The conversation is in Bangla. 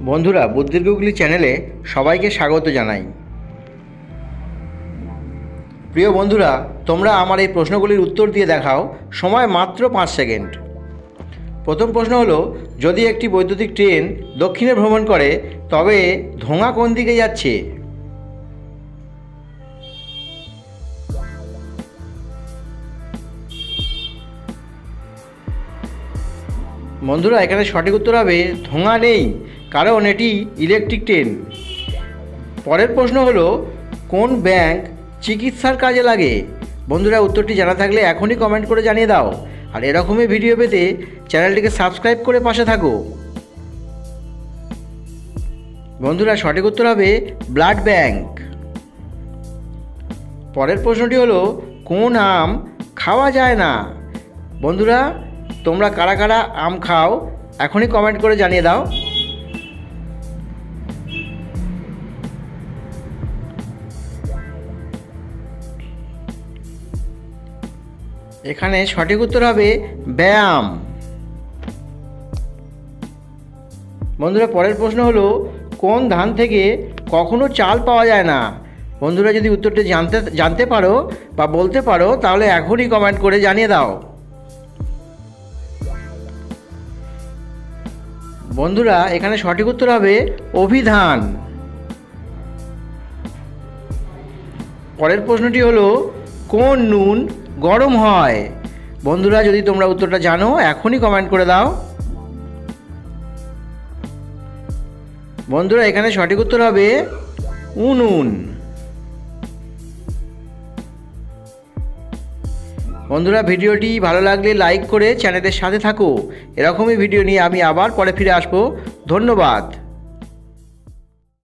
বন্ধুরা, বুদ্ধির গুগলি চ্যানেলে সবাইকে স্বাগত জানাই। প্রিয় বন্ধুরা, তোমরা আমার এই প্রশ্নগুলির উত্তর দিয়ে দেখাও। সময় মাত্র 5 সেকেন্ড। প্রথম প্রশ্ন হলো, যদি একটি বৈদ্যুতিক ট্রেন দক্ষিণে ভ্রমণ করে তবে ধোঁয়া কোন দিকে যাচ্ছে? বন্ধুরা, এখানে সঠিক উত্তর হবে ধোঁয়া নেই, কারণ এটি ইলেকট্রিক ট্রেন। পরের প্রশ্ন হলো, কোন ব্যাংক চিকিৎসার কাজে লাগে? বন্ধুরা, উত্তরটি জানা থাকলে এখনই কমেন্ট করে জানিয়ে দাও। আর এরকমই ভিডিও পেতে চ্যানেলটিকে সাবস্ক্রাইব করে পাশে থাকো। বন্ধুরা, সঠিক উত্তর হবে ব্লাড ব্যাংক। পরের প্রশ্নটি হলো, কোন আম খাওয়া যায় না? বন্ধুরা, তোমরা কারা কারা আম খাও এখনই কমেন্ট করে জানিয়ে দাও। এখানে সঠিক উত্তর হবে ব্যায়াম। বন্ধুরা, পরের প্রশ্ন হলো, কোন ধান থেকে কখনো চাল পাওয়া যায় না? বন্ধুরা, যদি উত্তরটি জানতে পারো বা বলতে পারো তাহলে এখনই কমেন্ট করে জানিয়ে দাও। বন্ধুরা, এখানে সঠিক উত্তর হবে অভিধান। পরের প্রশ্নটি হলো, কোন নুন গরম হয়? বন্ধুরা, যদি তোমরা উত্তরটা জানো এখনই কমেন্ট করে দাও। বন্ধুরা, এখানে সঠিক উত্তর হবে উনুন। বন্ধুরা, ভিডিওটি ভালো লাগলে লাইক করে চ্যানেলের সাথে থাকো। এরকমই ভিডিও নিয়ে আমি আবার পরে ফিরে আসবো। ধন্যবাদ।